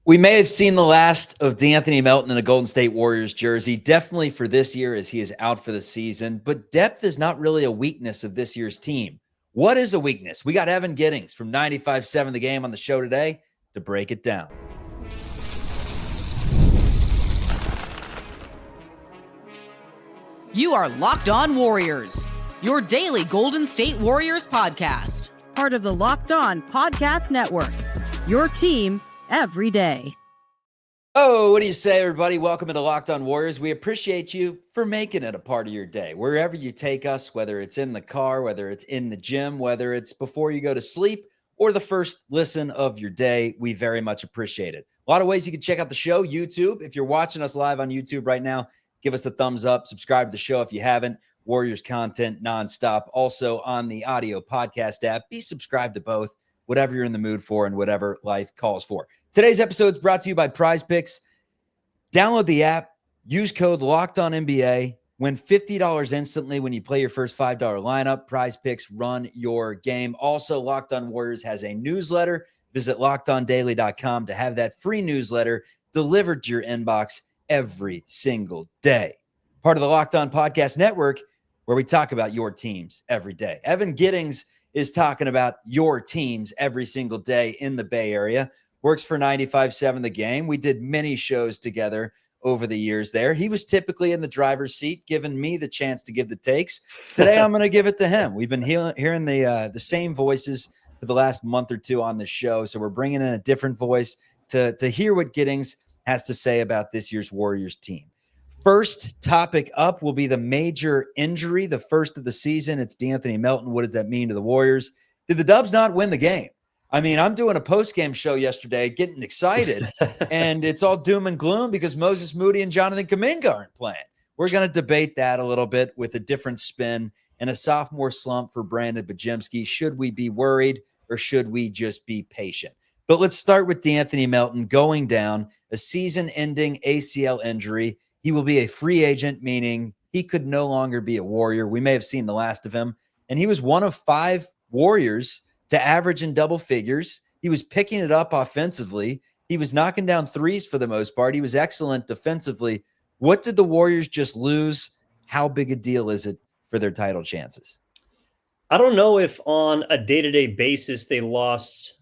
We may have seen the last of De'Anthony Melton in a Golden State Warriors jersey, definitely for this year as he is out for the season, but depth is not really a weakness of this year's team. What is a weakness? We got Evan Giddings from 95.7 The Game on the show today to break it down. You are Locked On Warriors, your daily Golden State Warriors podcast. Part of the Locked On Podcast Network, your team every day. Oh, what do you say, everybody? Welcome to Locked On Warriors. We appreciate you for making it a part of your day. Wherever you take us, whether it's in the car, whether it's in the gym, whether it's before you go to sleep, or the first listen of your day, we very much appreciate it. A lot of ways you can check out the show. YouTube, if you're watching us live on YouTube right now, give us the thumbs up. Subscribe to the show if you haven't. Warriors content nonstop. Also on the audio podcast app. Be subscribed to both, whatever you're in the mood for and whatever life calls for. Today's episode is brought to you by Prize Picks. Download the app. Use code LOCKEDONNBA. Win $50 instantly when you play your first $5 lineup. Prize Picks, run your game. Also, Locked On Warriors has a newsletter. Visit LockedOnDaily.com to have that free newsletter delivered to your inbox every single day. Part of the Locked On Podcast Network, where we talk about your teams every day. Evan Giddings is talking about your teams every single day in the Bay Area. Works for 95.7 The Game. We did many shows together over the years there. He was typically in the driver's seat, giving me the chance to give the takes. Today, I'm going to give it to him. We've been hearing the same voices for the last month or two on the show, so we're bringing in a different voice to hear what Giddings has to say about this year's Warriors team. First topic up will be the major injury, the first of the season. It's De'Anthony Melton. What does that mean to the Warriors? Did the Dubs not win the game? I mean, I'm doing a post-game show yesterday, getting excited, and it's all doom and gloom because Moses Moody and Jonathan Kuminga aren't playing. We're going to debate that a little bit with a different spin and a sophomore slump for Brandon Podziemski. Should we be worried or should we just be patient? But let's start with De'Anthony Melton going down, a season-ending ACL injury. He will be a free agent, meaning he could no longer be a Warrior. We may have seen the last of him, and he was one of 5 Warriors to average in double figures. He was picking it up offensively. He was knocking down threes for the most part. He was excellent defensively. What did the Warriors just lose? How big a deal is it for their title chances? I don't know if on a day-to-day basis they lost,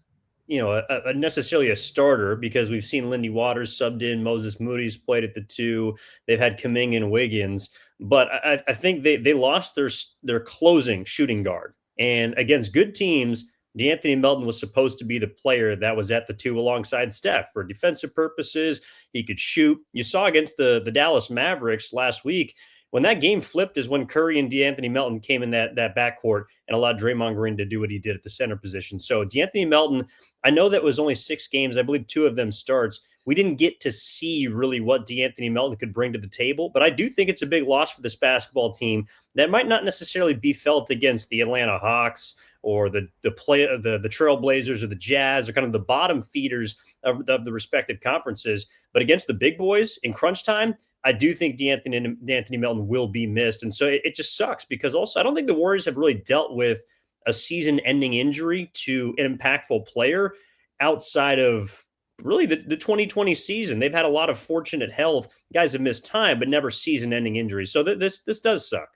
necessarily a starter, because we've seen Lindy Waters subbed in, Moses Moody's played at the 2. They've had Kuminga and Wiggins, but I think they lost their closing shooting guard. And against good teams, De'Anthony Melton was supposed to be the player that was at the 2 alongside Steph for defensive purposes. He could shoot. You saw against the Dallas Mavericks last week, when that game flipped is when Curry and De'Anthony Melton came in that backcourt and allowed Draymond Green to do what he did at the center position. So De'Anthony Melton, I know that was only 6 games. I believe 2 of them starts. We didn't get to see really what De'Anthony Melton could bring to the table, but I do think it's a big loss for this basketball team that might not necessarily be felt against the Atlanta Hawks or the Trailblazers or the Jazz, or kind of the bottom feeders of the respective conferences. But against the big boys in crunch time, I do think De'Anthony Melton will be missed. And so it just sucks, because also I don't think the Warriors have really dealt with a season-ending injury to an impactful player outside of really the 2020 season. They've had a lot of fortunate health. Guys have missed time, but never season-ending injuries. So this does suck.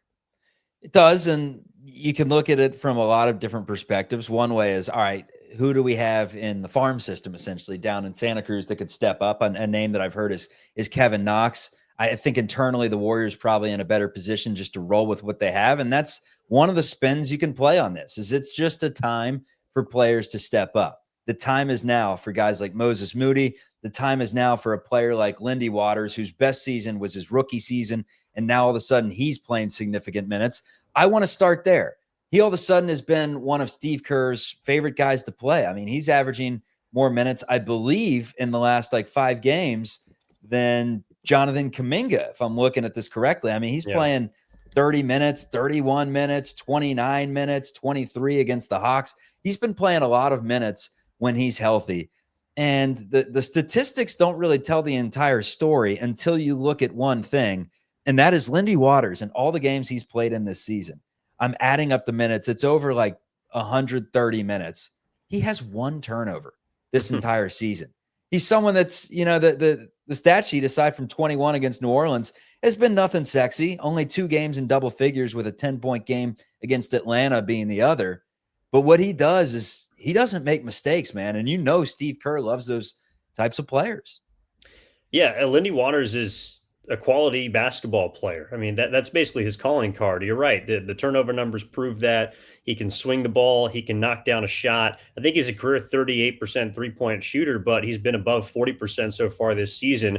It does, and you can look at it from a lot of different perspectives. One way is, all right, who do we have in the farm system, essentially, down in Santa Cruz that could step up? A name that I've heard is Kevin Knox. I think internally the Warriors probably in a better position just to roll with what they have, and that's one of the spins you can play on this, is it's just a time for players to step up. The time is now for guys like Moses Moody. The time is now for a player like Lindy Waters, whose best season was his rookie season, and now all of a sudden he's playing significant minutes. I want to start there. He all of a sudden has been one of Steve Kerr's favorite guys to play. I mean, he's averaging more minutes, I believe, in the last 5 games than Jonathan Kuminga, if I'm looking at this correctly. I mean, he's playing 30 minutes, 31 minutes, 29 minutes, 23 against the Hawks. He's been playing a lot of minutes when he's healthy. And the statistics don't really tell the entire story until you look at one thing, and that is Lindy Waters and all the games he's played in this season. I'm adding up the minutes. It's over 130 minutes. He has 1 turnover this entire season. He's someone that's, the stat sheet, aside from 21 against New Orleans, has been nothing sexy. Only 2 games in double figures, with a 10-point game against Atlanta being the other. But what he does is he doesn't make mistakes, man. And Steve Kerr loves those types of players. Yeah, Lindy Waters is a quality basketball player. I mean, that's basically his calling card. You're right. The turnover numbers prove that. He can swing the ball. He can knock down a shot. I think he's a career 38% three-point shooter, but he's been above 40% so far this season.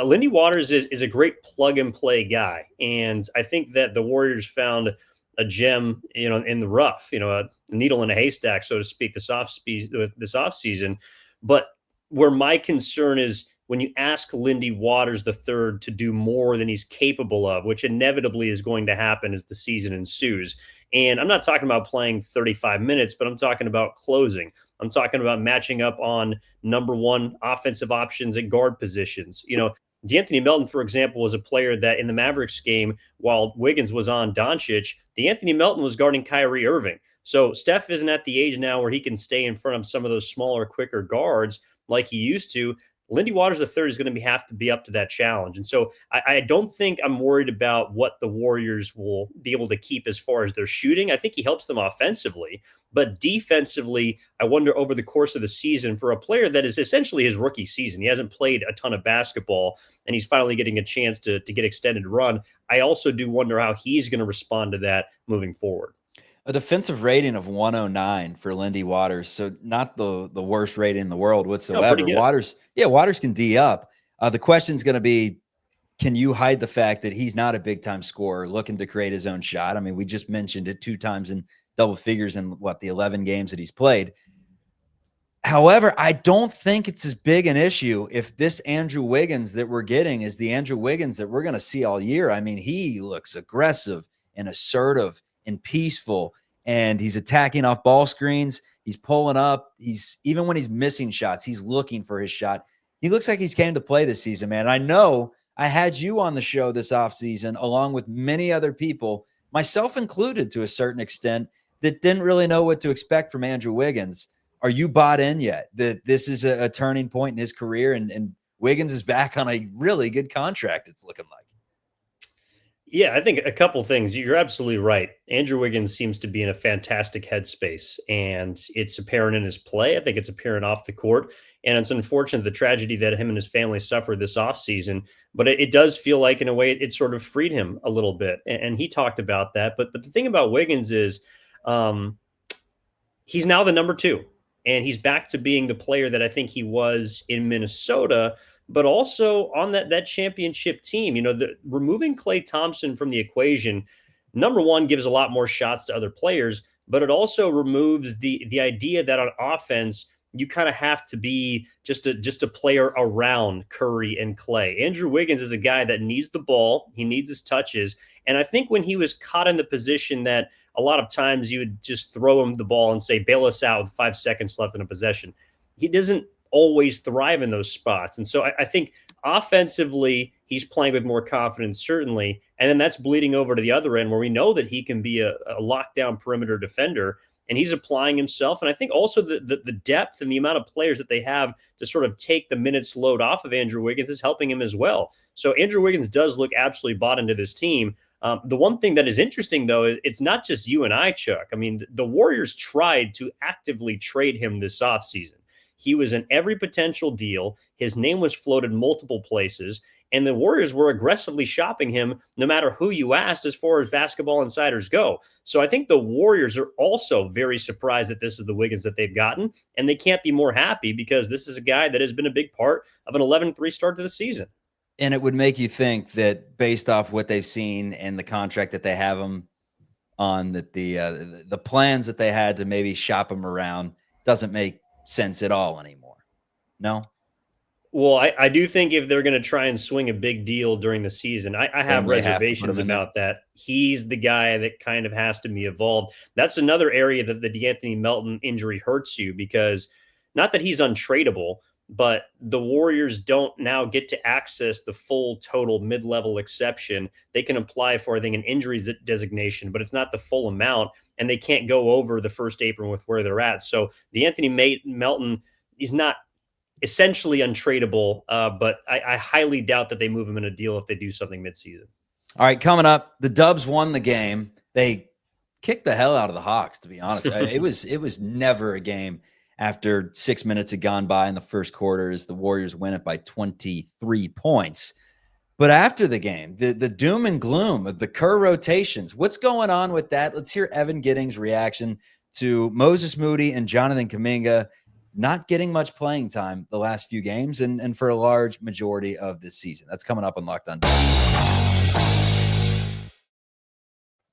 Lindy Waters is a great plug-and-play guy, and I think that the Warriors found a gem, in the rough, a needle in a haystack, so to speak, this offseason. But where my concern is, when you ask Lindy Waters III to do more than he's capable of, which inevitably is going to happen as the season ensues. And I'm not talking about playing 35 minutes, but I'm talking about closing. I'm talking about matching up on number one offensive options at guard positions. De'Anthony Melton, for example, was a player that in the Mavericks game, while Wiggins was on Doncic, De'Anthony Melton was guarding Kyrie Irving. So Steph isn't at the age now where he can stay in front of some of those smaller, quicker guards like he used to. Lindy Waters III is going to have to be up to that challenge. And so I don't think I'm worried about what the Warriors will be able to keep as far as their shooting. I think he helps them offensively, but defensively, I wonder over the course of the season, for a player that is essentially his rookie season, he hasn't played a ton of basketball and he's finally getting a chance to get extended run. I also do wonder how he's going to respond to that moving forward. A defensive rating of 109 for Lindy Waters. So not the worst rating in the world whatsoever. Waters can D up. The question's going to be, can you hide the fact that he's not a big-time scorer looking to create his own shot? I mean, we just mentioned it 2 times in double figures in the 11 games that he's played. However, I don't think it's as big an issue if this Andrew Wiggins that we're getting is the Andrew Wiggins that we're going to see all year. I mean, he looks aggressive and assertive and peaceful, and he's attacking off ball screens. He's pulling up. Even when he's missing shots, he's looking for his shot. He looks like he's came to play this season, man. I know I had you on the show this offseason, along with many other people, myself included to a certain extent, that didn't really know what to expect from Andrew Wiggins. Are you bought in yet that this is a turning point in his career and Wiggins is back on a really good contract, it's looking like? Yeah, I think a couple things. You're absolutely right. Andrew Wiggins seems to be in a fantastic headspace, and it's apparent in his play. I think it's apparent off the court, and it's unfortunate the tragedy that him and his family suffered this offseason, but it does feel like, in a way, it sort of freed him a little bit, and he talked about that. But the thing about Wiggins is he's now the number 2, and he's back to being the player that I think he was in Minnesota, but also on that championship team. Removing Klay Thompson from the equation, number one, gives a lot more shots to other players, but it also removes the idea that on offense, you kind of have to be just a player around Curry and Klay. Andrew Wiggins is a guy that needs the ball. He needs his touches. And I think when he was caught in the position that a lot of times you would just throw him the ball and say, bail us out with 5 seconds left in a possession, he doesn't always thrive in those spots. And so I think offensively, he's playing with more confidence, certainly. And then that's bleeding over to the other end where we know that he can be a lockdown perimeter defender, and he's applying himself. And I think also the depth and the amount of players that they have to sort of take the minutes load off of Andrew Wiggins is helping him as well. So Andrew Wiggins does look absolutely bought into this team. The one thing that is interesting, though, is it's not just you and I, Chuck. I mean, the Warriors tried to actively trade him this offseason. He was in every potential deal. His name was floated multiple places, and the Warriors were aggressively shopping him no matter who you asked as far as basketball insiders go. So I think the Warriors are also very surprised that this is the Wiggins that they've gotten, and they can't be more happy because this is a guy that has been a big part of an 11-3 start to the season. And it would make you think that based off what they've seen and the contract that they have him on, that the plans that they had to maybe shop him around doesn't make sense at all anymore. No? Well, I do think if they're going to try and swing a big deal during the season, I have reservations about that. He's the guy that kind of has to be involved. That's another area that the De'Anthony Melton injury hurts you, because not that he's untradeable, but the Warriors don't now get to access the full total mid-level exception. They can apply for, I think, an injuries designation, but it's not the full amount, and they can't go over the first apron with where they're at. So De'Anthony Melton, he's not essentially untradeable, but I highly doubt that they move him in a deal if they do something midseason. All right, coming up, the Dubs won the game. They kicked the hell out of the Hawks, to be honest. It was never a game after 6 minutes had gone by in the first quarter as the Warriors win it by 23 points. But after the game, the doom and gloom of the Kerr rotations, what's going on with that? Let's hear Evan Giddings' reaction to Moses Moody and Jonathan Kuminga not getting much playing time the last few games and for a large majority of this season. That's coming up on Locked On Dubs.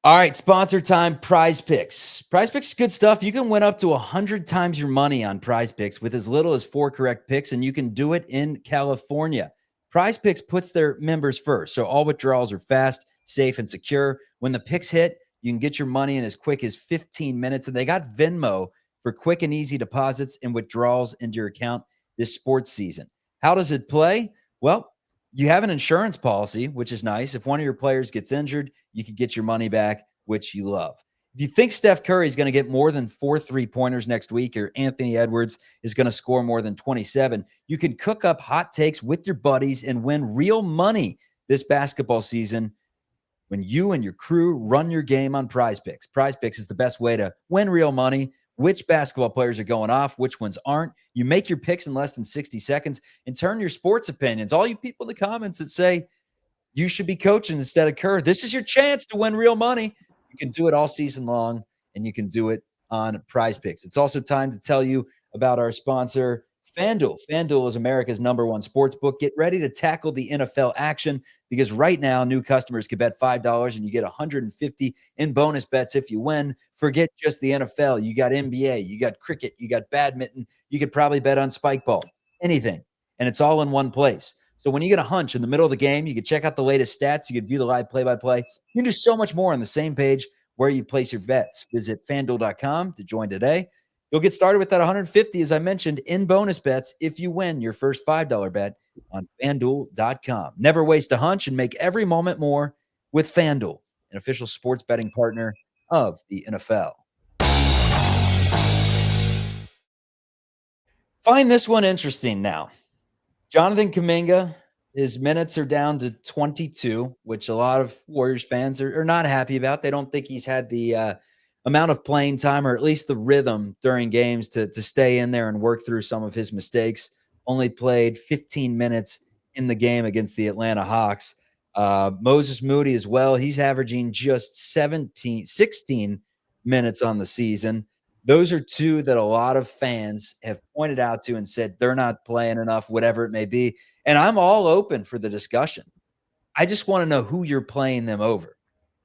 All right, sponsor time, Prize Picks. Prize Picks is good stuff. You can win up to 100 times your money on Prize Picks with as little as 4 correct picks, and you can do it in California. Prize Picks puts their members first, so all withdrawals are fast, safe, and secure. When the picks hit, you can get your money in as quick as 15 minutes, and they got Venmo for quick and easy deposits and withdrawals into your account this sports season. How does it play? Well, you have an insurance policy, which is nice. If one of your players gets injured, you can get your money back, which you love. If you think Steph Curry is going to get more than 4 3-pointers next week, or Anthony Edwards is going to score more than 27, you can cook up hot takes with your buddies and win real money this basketball season when you and your crew run your game on Prize Picks. Prize Picks is the best way to win real money. Which basketball players are going off, which ones aren't. You make your picks in less than 60 seconds and turn your sports opinions. All you people in the comments that say you should be coaching instead of Kerr, this is your chance to win real money. You can do it all season long, and you can do it on Prize Picks. It's also time to tell you about our sponsor, FanDuel. FanDuel is America's #1 sports book. Get ready to tackle the NFL action because right now new customers can bet $5 and you get $150 in bonus bets if you win. Forget just the NFL. You got NBA, you got cricket, you got badminton. You could probably bet on spike ball, anything. And it's all in one place. So when you get a hunch in the middle of the game, you can check out the latest stats. You can view the live play-by-play. You can do so much more on the same page where you place your bets. Visit FanDuel.com to join today. You'll get started with that $150, as I mentioned, in bonus bets if you win your first $5 bet on FanDuel.com. Never waste a hunch and make every moment more with FanDuel, an official sports betting partner of the NFL. Find this one interesting now. Jonathan Kuminga, his minutes are down to 22, which a lot of Warriors fans are not happy about. They don't think he's had the amount of playing time, or at least the rhythm during games to stay in there and work through some of his mistakes. Only played 15 minutes in the game against the Atlanta Hawks. Moses Moody as well. He's averaging just 16 minutes on the season. Those are two that a lot of fans have pointed out to and said they're not playing enough, whatever it may be. And I'm all open for the discussion. I just want to know who you're playing them over.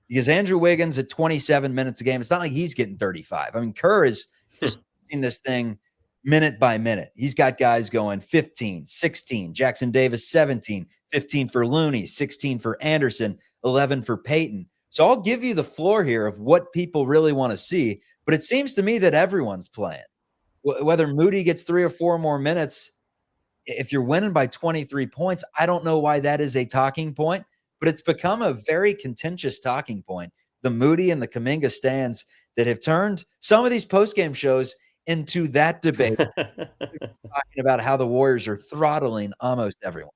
Because Andrew Wiggins at 27 minutes a game, it's not like he's getting 35. I mean, Kerr is just seeing this thing minute by minute. He's got guys going 15, 16, Jackson Davis 17, 15 for Looney, 16 for Anderson, 11 for Payton. So I'll give you the floor here of what people really want to see. But it seems to me that everyone's playing. Whether Moody gets 3 or 4 more minutes, if you're winning by 23 points, I don't know why that is a talking point. But it's become a very contentious talking point. The Moody and the Kuminga stands that have turned some of these postgame shows into that debate, talking about how the Warriors are throttling almost everyone.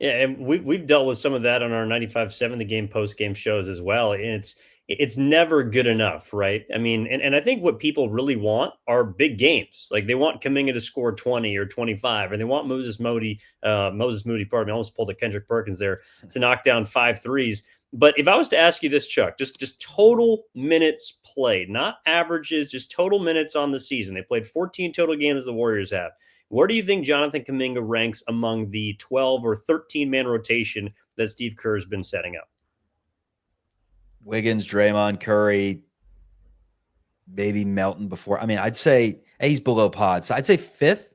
Yeah, and we've dealt with some of that on our 95.7 The Game postgame shows as well. And it's never good enough, right? I mean, and I think what people really want are big games. Like they want Kuminga to score 20 or 25, and they want Moses Moody, pardon me, I almost pulled a Kendrick Perkins there, to knock down 5 threes. But if I was to ask you this, Chuck, just total minutes played, not averages, just total minutes on the season. They played 14 total games the Warriors have. Where do you think Jonathan Kuminga ranks among the 12 or 13-man rotation that Steve Kerr has been setting up? Wiggins, Draymond, Curry, maybe Melton before. I mean, I'd say he's below Pod. So I'd say 5th.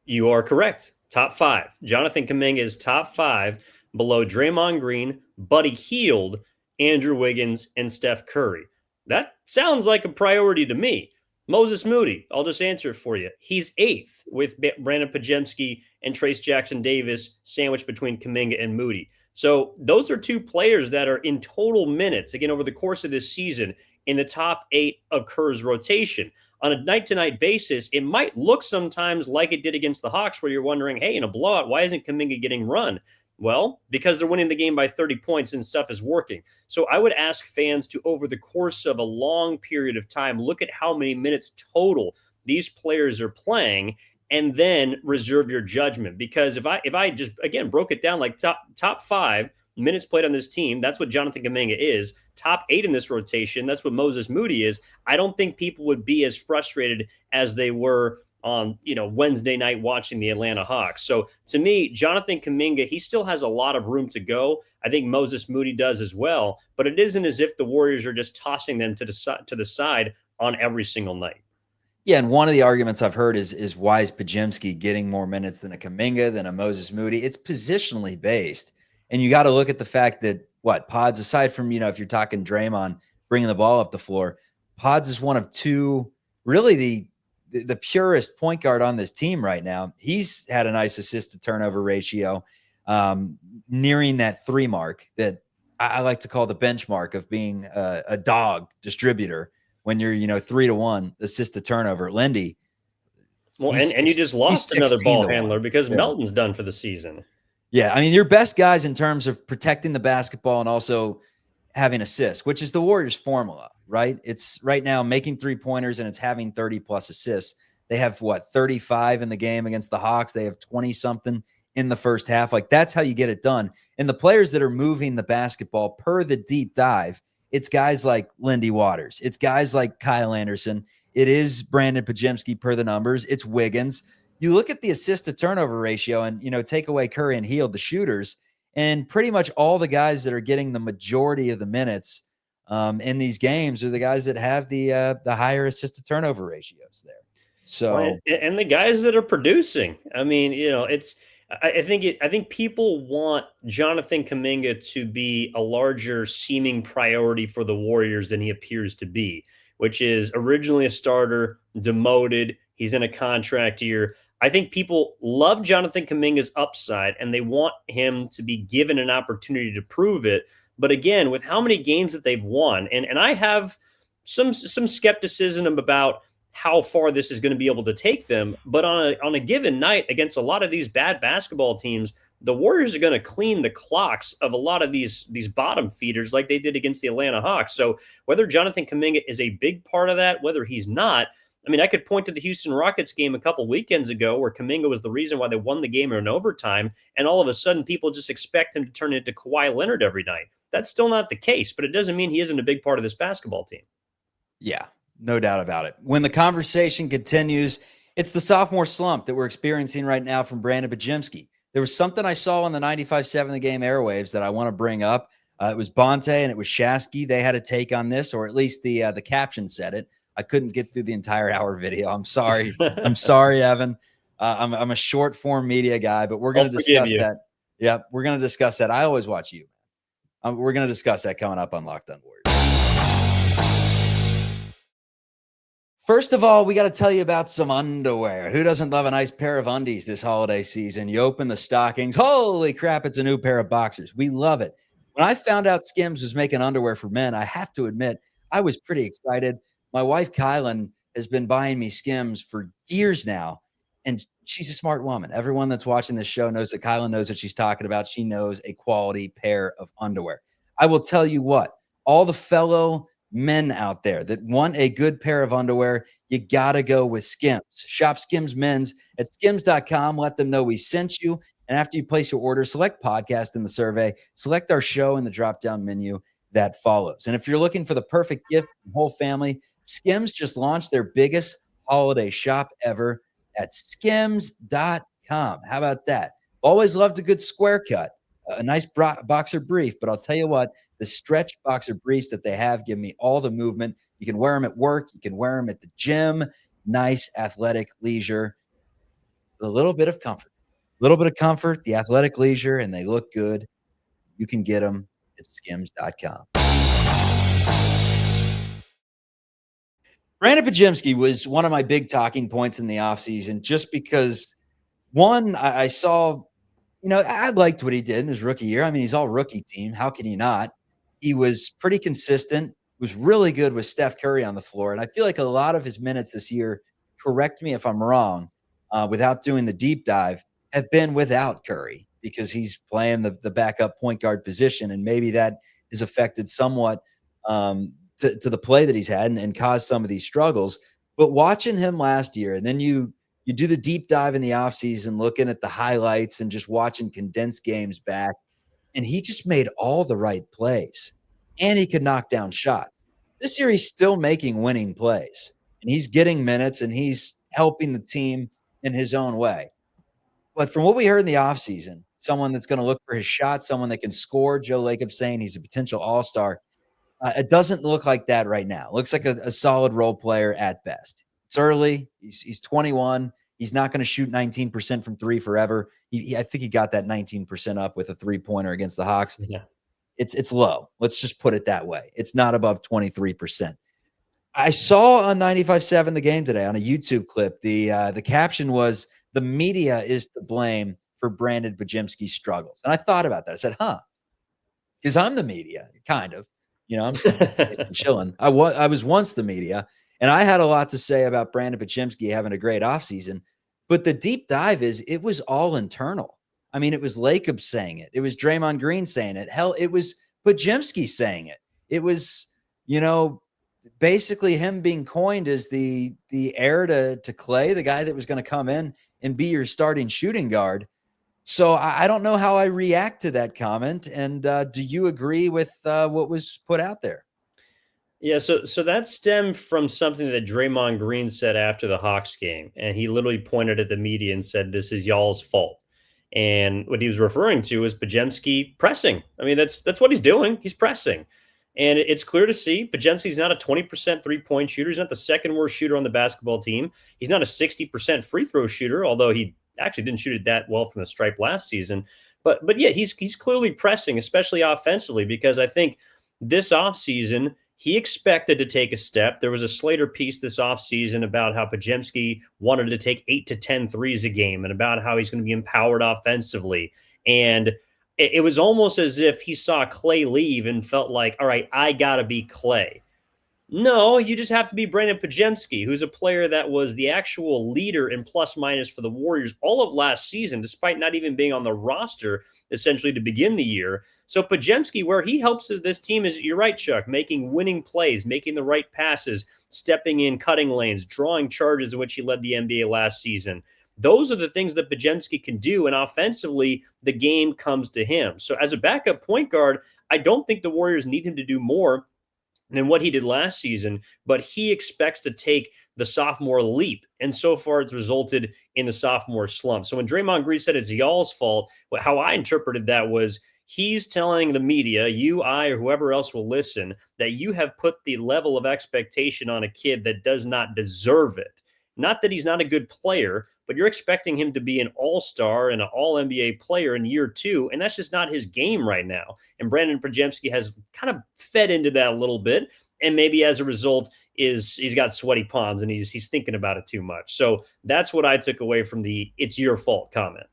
You are correct. Top 5. Jonathan Kuminga is top 5 below Draymond Green, Buddy Hield, Andrew Wiggins, and Steph Curry. That sounds like a priority to me. Moses Moody, I'll just answer it for you. He's 8th with Brandon Podziemski and Trace Jackson Davis sandwiched between Kuminga and Moody. So those are 2 players that are in total minutes, again, over the course of this season, in the top 8 of Kerr's rotation. on a night-to-night basis, it might look sometimes like it did against the Hawks, where you're wondering, hey, in a blowout, why isn't Kuminga getting run? Well, because they're winning the game by 30 points and stuff is working. So I would ask fans to, over the course of a long period of time, look at how many minutes total these players are playing, and then reserve your judgment. Because if I just, again, broke it down like top 5 minutes played on this team, that's what Jonathan Kuminga is. Top 8 in this rotation, that's what Moses Moody is. I don't think people would be as frustrated as they were on Wednesday night watching the Atlanta Hawks. So to me, Jonathan Kuminga, he still has a lot of room to go. I think Moses Moody does as well, but it isn't as if the Warriors are just tossing them to the side on every single night. Yeah, and one of the arguments I've heard is why is Podziemski getting more minutes than a Kuminga, than a Moses Moody? It's positionally based. And you got to look at the fact that Pods, aside from, if you're talking Draymond bringing the ball up the floor, Pods is one of two, really the purest point guard on this team right now. He's had a nice assist to turnover ratio, nearing that 3 mark that I like to call the benchmark of being a dog distributor when you're, 3-1 assist to turnover. Lindy. Well, and you just lost another ball handler because yeah. Melton's done for the season. Yeah, I mean, your best guys in terms of protecting the basketball and also having assists, which is the Warriors' formula, right? It's right now making 3-pointers and it's having 30-plus assists. They have, 35 in the game against the Hawks. They have 20-something in the first half. Like, that's how you get it done. And the players that are moving the basketball per the deep dive, it's guys like Lindy Waters. It's guys like Kyle Anderson. It is Brandon Podziemski per the numbers. It's Wiggins. You look at the assist to turnover ratio and, take away Curry and Hield, the shooters, and pretty much all the guys that are getting the majority of the minutes in these games are the guys that have the higher assist to turnover ratios there. So, and the guys that are producing, I mean, I think people want Jonathan Kuminga to be a larger seeming priority for the Warriors than he appears to be, which is originally a starter, demoted. He's in a contract year. I think people love Jonathan Kuminga's upside and they want him to be given an opportunity to prove it. But again, with how many games that they've won, and I have some skepticism about how far this is going to be able to take them. But on a given night against a lot of these bad basketball teams, the Warriors are going to clean the clocks of a lot of these bottom feeders like they did against the Atlanta Hawks. So whether Jonathan Kuminga is a big part of that, whether he's not, I mean, I could point to the Houston Rockets game a couple weekends ago where Kuminga was the reason why they won the game in overtime, and all of a sudden people just expect him to turn into Kawhi Leonard every night. That's still not the case, but it doesn't mean he isn't a big part of this basketball team. Yeah, no doubt about it. When the conversation continues, it's the sophomore slump that we're experiencing right now from Brandon Podziemski. There was something I saw on the 95.7 The Game airwaves that I want to bring up. It was Bonte and it was Shasky. They had a take on this, or at least the caption said it. I couldn't get through the entire hour video. I'm sorry. I'm sorry, Evan. I'm a short form media guy, but we're going to discuss that. Yeah, we're going to discuss that. I always watch you. We're going to discuss that coming up on Locked On Warriors. First of all, we got to tell you about some underwear. Who doesn't love a nice pair of undies this holiday season? You open the stockings. Holy crap, it's a new pair of boxers. We love it. When I found out Skims was making underwear for men, I have to admit, I was pretty excited. My wife, Kylan, has been buying me Skims for years now, and she's a smart woman. Everyone that's watching this show knows that Kylan knows what she's talking about. She knows a quality pair of underwear. I will tell you what, all the fellow men out there that want a good pair of underwear, you got to go with Skims. Shop SKIMS Mens at skims.com. Let them know we sent you. And after you place your order, select podcast in the survey, select our show in the drop-down menu that follows. And if you're looking for the perfect gift for the whole family, Skims just launched their biggest holiday shop ever at skims.com. How about that? Always loved a good square cut, a nice boxer brief, but I'll tell you what, the stretch boxer briefs that they have give me all the movement. You can wear them at work. You can wear them at the gym. Nice athletic leisure. A little bit of comfort. The athletic leisure, and they look good. You can get them at skims.com. Brandon Podziemski was one of my big talking points in the offseason just because, one, I saw, I liked what he did in his rookie year. I mean, he's all rookie team. How can you not? He was pretty consistent. was really good with Steph Curry on the floor. And I feel like a lot of his minutes this year, correct me if I'm wrong, without doing the deep dive, have been without Curry because he's playing the backup point guard position. And maybe that has affected somewhat to the play that he's had and caused some of these struggles. But watching him last year, and then you do the deep dive in the offseason, looking at the highlights and just watching condensed games back, and he just made all the right plays, and he could knock down shots. This year, he's still making winning plays, and he's getting minutes, and he's helping the team in his own way. But from what we heard in the offseason, someone that's gonna look for his shot, someone that can score, Joe Lacob saying he's a potential all-star. It doesn't look like that right now. It looks like a solid role player at best. It's early. He's 21. He's not going to shoot 19% from three forever. I think he got that 19% up with a three-pointer against the Hawks. Yeah. It's low. Let's just put it that way. It's not above 23%. I saw on 95.7 The Game today on a YouTube clip, the caption was, "The media is to blame for Brandon Podziemski's struggles." And I thought about that. I said, because I'm the media, kind of. I'm sitting and chilling. I was once the media, and I had a lot to say about Brandon Podziemski having a great offseason. But the deep dive it was all internal. I mean, it was Lacob saying it. It was Draymond Green saying it. Hell, it was Podziemski saying it. It was, basically him being coined as the heir to Clay, the guy that was going to come in and be your starting shooting guard. So I don't know how I react to that comment. And do you agree with what was put out there? Yeah, so that stemmed from something that Draymond Green said after the Hawks game, and he literally pointed at the media and said, "This is y'all's fault." And what he was referring to is Podziemski pressing. I mean, that's what he's doing. He's pressing. And it's clear to see Podziemski's not a 20% three-point shooter. He's not the second worst shooter on the basketball team. He's not a 60% free throw shooter, although he actually didn't shoot it that well from the stripe last season. But yeah, he's clearly pressing, especially offensively, because I think this offseason he expected to take a step. There was a Slater piece this offseason about how Podziemski wanted to take 8 to 10 threes a game and about how he's going to be empowered offensively. And it was almost as if he saw Clay leave and felt like, all right, I got to be Clay. No, you just have to be Brandon Podziemski, who's a player that was the actual leader in plus minus for the Warriors all of last season, despite not even being on the roster essentially to begin the year. So Podziemski, where he helps this team is, you're right, Chuck, making winning plays, making the right passes, stepping in cutting lanes, drawing charges in which he led the NBA last season. Those are the things that Podziemski can do, and offensively, the game comes to him. So as a backup point guard, I don't think the Warriors need him to do more than what he did last season, but he expects to take the sophomore leap. And so far, it's resulted in the sophomore slump. So when Draymond Green said it's y'all's fault, how I interpreted that was he's telling the media, you, I, or whoever else will listen, that you have put the level of expectation on a kid that does not deserve it. Not that he's not a good player, but you're expecting him to be an all-star and an all-NBA player in year two, and that's just not his game right now. And Brandon Podziemski has kind of fed into that a little bit, and maybe as a result he's got sweaty palms and he's thinking about it too much. So that's what I took away from the "it's your fault" comment.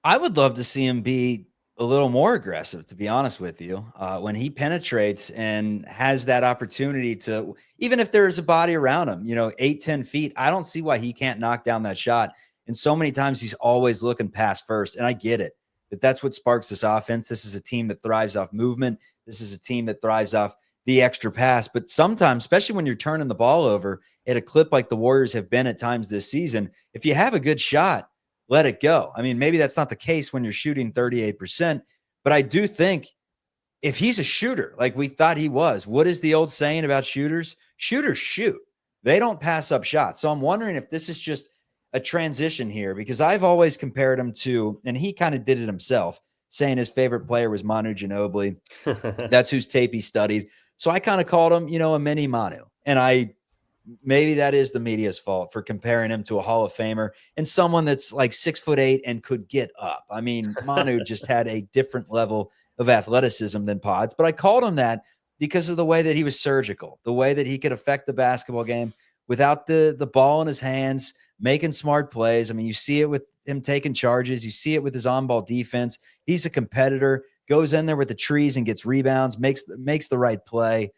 I would love to see him be a little more aggressive, to be honest with you, when he penetrates and has that opportunity to, even if there's a body around him, 8-10 feet, I don't see why he can't knock down that shot. And so many times he's always looking pass first. And I get it, that's what sparks this offense. This is a team that thrives off movement. This is a team that thrives off the extra pass. But sometimes, especially when you're turning the ball over at a clip like the Warriors have been at times this season, if you have a good shot, let it go. I mean, maybe that's not the case when you're shooting 38%, but I do think if he's a shooter, like we thought he was, what is the old saying about shooters? Shooters shoot. They don't pass up shots. So I'm wondering if this is just a transition here, because I've always compared him to, and he kind of did it himself, saying his favorite player was Manu Ginobili. That's whose tape he studied. So I kind of called him, a mini Manu. And maybe that is the media's fault for comparing him to a Hall of Famer and someone that's like 6'8" and could get up. I mean, Manu just had a different level of athleticism than Pods, but I called him that because of the way that he was surgical, the way that he could affect the basketball game without the ball in his hands, making smart plays. I mean, you see it with him taking charges. You see it with his on-ball defense. He's a competitor, goes in there with the trees and gets rebounds, makes the right play.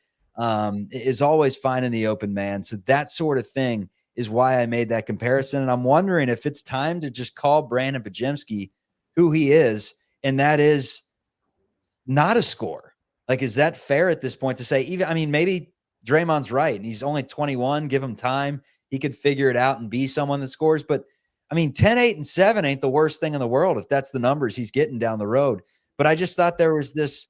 is always finding the open man. So that sort of thing is why I made that comparison. And I'm wondering if it's time to just call Brandon Podziemski who he is, and that is not a scorer. Like, is that fair at this point to say, even, I mean, maybe Draymond's right and he's only 21, give him time. He could figure it out and be someone that scores. But I mean, 10, 8, and 7 ain't the worst thing in the world if that's the numbers he's getting down the road. But I just thought there was this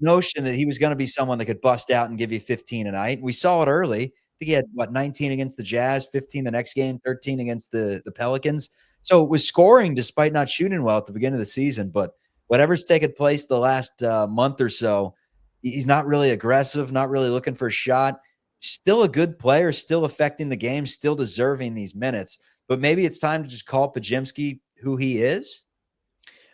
notion that he was going to be someone that could bust out and give you 15 a night. We saw it early. I think he had 19 against the Jazz, 15 the next game, 13 against the Pelicans. So it was scoring despite not shooting well at the beginning of the season. But whatever's taken place the last month or so, he's not really aggressive, not really looking for a shot. Still a good player, still affecting the game, still deserving these minutes. But maybe it's time to just call Podziemski who he is.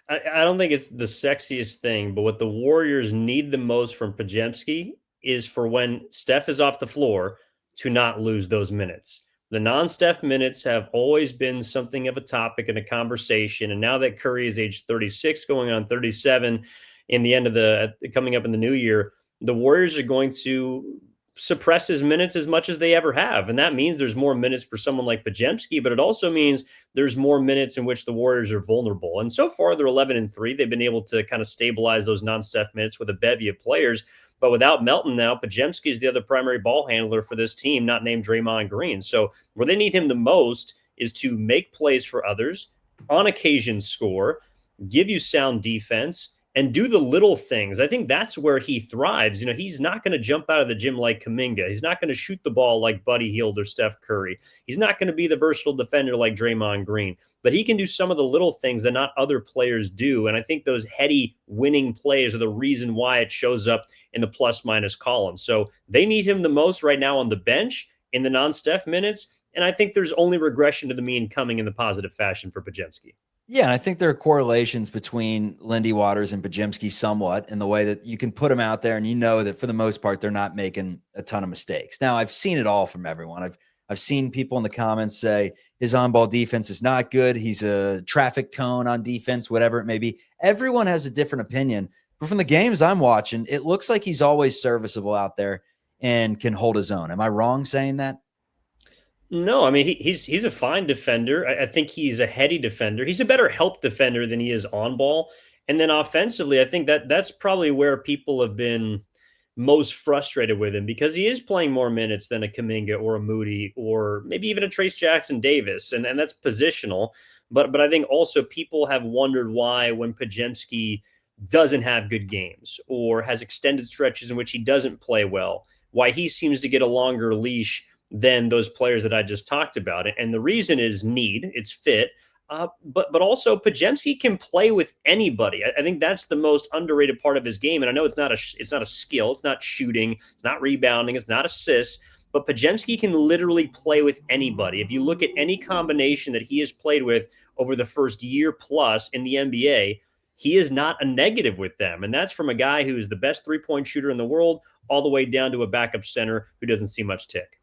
I don't think it's the sexiest thing, but what the Warriors need the most from Podziemski is for when Steph is off the floor to not lose those minutes. The non-Steph minutes have always been something of a topic and a conversation. And now that Curry is age 36, going on 37 in the end of coming up in the new year, the Warriors are going to suppress his minutes as much as they ever have. And that means there's more minutes for someone like Podziemski, but it also means there's more minutes in which the Warriors are vulnerable. And so far they're 11-3. They've been able to kind of stabilize those non-Steph minutes with a bevy of players. But without Melton now, Podziemski is the other primary ball handler for this team, not named Draymond Green. So where they need him the most is to make plays for others, on occasion score, give you sound defense, and do the little things. I think that's where he thrives. You know, he's not going to jump out of the gym like Kuminga. He's not going to shoot the ball like Buddy Hield or Steph Curry. He's not going to be the versatile defender like Draymond Green. But he can do some of the little things that not other players do. And I think those heady winning plays are the reason why it shows up in the plus-minus column. So they need him the most right now on the bench in the non-Steph minutes. And I think there's only regression to the mean coming in the positive fashion for Podziemski. Yeah, and I think there are correlations between Lindy Waters and Podziemski somewhat in the way that you can put them out there and you know that for the most part they're not making a ton of mistakes. Now, I've seen it all from everyone. I've seen people in the comments say his on-ball defense is not good. He's a traffic cone on defense, whatever it may be. Everyone has a different opinion. But from the games I'm watching, it looks like he's always serviceable out there and can hold his own. Am I wrong saying that? No, I mean, he's a fine defender. I think he's a heady defender. He's a better help defender than he is on ball. And then offensively, I think that's probably where people have been most frustrated with him because he is playing more minutes than a Kuminga or a Moody or maybe even a Trace Jackson Davis. And that's positional. But I think also people have wondered why when Podziemski doesn't have good games or has extended stretches in which he doesn't play well, why he seems to get a longer leash than those players that I just talked about. And the reason is need, it's fit. But also Podziemski can play with anybody. I think that's the most underrated part of his game. And I know it's not a skill, it's not shooting, it's not rebounding, it's not assists. But Podziemski can literally play with anybody. If you look at any combination that he has played with over the first year plus in the NBA, he is not a negative with them. And that's from a guy who is the best three-point shooter in the world, all the way down to a backup center who doesn't see much tick.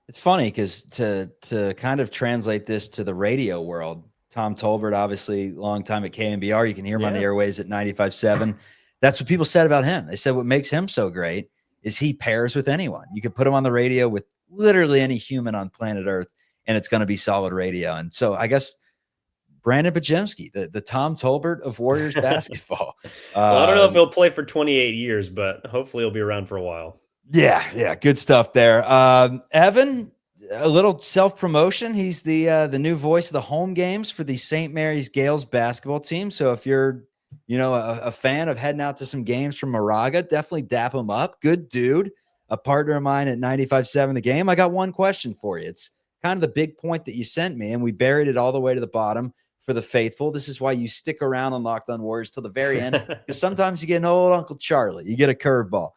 It's funny because to kind of translate this to the radio world, Tom Tolbert, obviously long time at KNBR, you can hear him on the airways at 95.7. That's what people said about him. They said what makes him so great is he pairs with anyone. You could put him on the radio with literally any human on planet Earth, and it's going to be solid radio. And so I guess Brandon Podziemski, the Tom Tolbert of Warriors basketball. Well, I don't know if he'll play for 28 years, but hopefully he'll be around for a while. Yeah, good stuff there. Evan, a little self-promotion. He's the new voice of the home games for the St. Mary's Gales basketball team. So if you're, a fan of heading out to some games from Moraga, definitely dap him up. Good dude, a partner of mine at 95.7 The Game. I got one question for you. It's kind of the big point that you sent me, and we buried it all the way to the bottom for the faithful. This is why you stick around on Locked On Warriors till the very end, because sometimes you get an old Uncle Charlie. You get a curveball.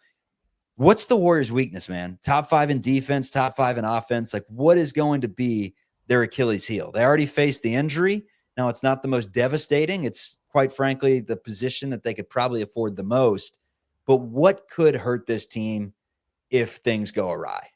What's the Warriors' weakness, man? Top 5 in defense, top 5 in offense. Like, what is going to be their Achilles heel? They already faced the injury. Now, it's not the most devastating. It's, quite frankly, the position that they could probably afford the most. But what could hurt this team if things go awry?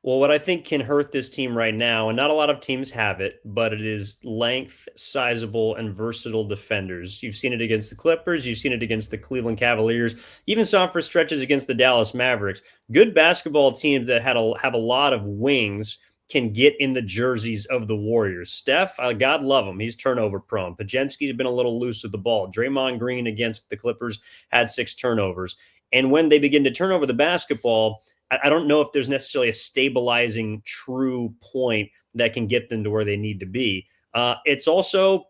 Well, what I think can hurt this team right now, and not a lot of teams have it, but it is length, sizable, and versatile defenders. You've seen it against the Clippers. You've seen it against the Cleveland Cavaliers. You even saw it for stretches against the Dallas Mavericks. Good basketball teams that have a lot of wings can get in the jerseys of the Warriors. Steph, God love him, he's turnover prone. Podziemski's been a little loose with the ball. Draymond Green against the Clippers had 6 turnovers. And when they begin to turn over the basketball, I don't know if there's necessarily a stabilizing true point that can get them to where they need to be. It's also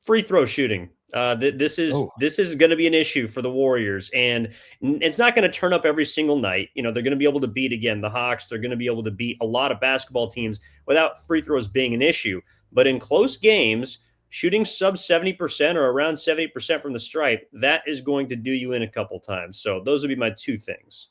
free throw shooting. This is going to be an issue for the Warriors, and it's not going to turn up every single night. You know, they're going to be able to beat again the Hawks. They're going to be able to beat a lot of basketball teams without free throws being an issue. But in close games, shooting sub 70% or around 70% from the stripe, that is going to do you in a couple times. So those would be my 2 things.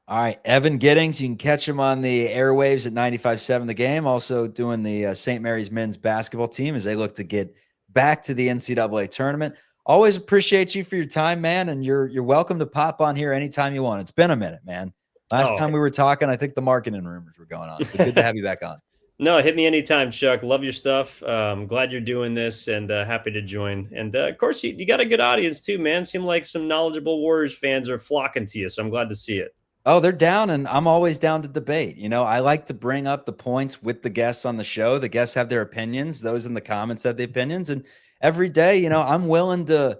All right, Evan Giddings, you can catch him on the airwaves at 95.7 The Game, also doing the St. Mary's men's basketball team as they look to get back to the NCAA tournament. Always appreciate you for your time, man, and you're welcome to pop on here anytime you want. It's been a minute, man. Last time we were talking, I think the marketing rumors were going on, so good to have you back on. No, hit me anytime, Chuck. Love your stuff. Glad you're doing this and happy to join. And of course, you got a good audience too, man. Seem like some knowledgeable Warriors fans are flocking to you, so I'm glad to see it. Oh, they're down, and I'm always down to debate. You know, I like to bring up the points with the guests on the show. The guests have their opinions. Those in the comments have the opinions. And every day, you know, I'm willing to,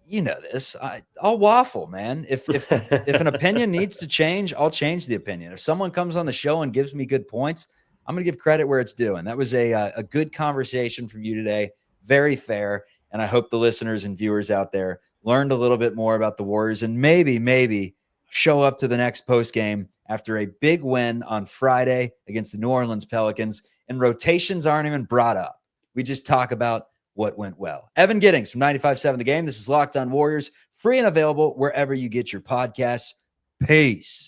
you know this, I'll waffle, man. If an opinion needs to change, I'll change the opinion. If someone comes on the show and gives me good points, I'm going to give credit where it's due. And that was a good conversation from you today. Very fair. And I hope the listeners and viewers out there learned a little bit more about the Warriors and maybe show up to the next post game after a big win on Friday against the New Orleans Pelicans. And rotations aren't even brought up. We just talk about what went well. Evan Giddings from 95.7 The Game. This is Locked On Warriors, free and available wherever you get your podcasts. Peace.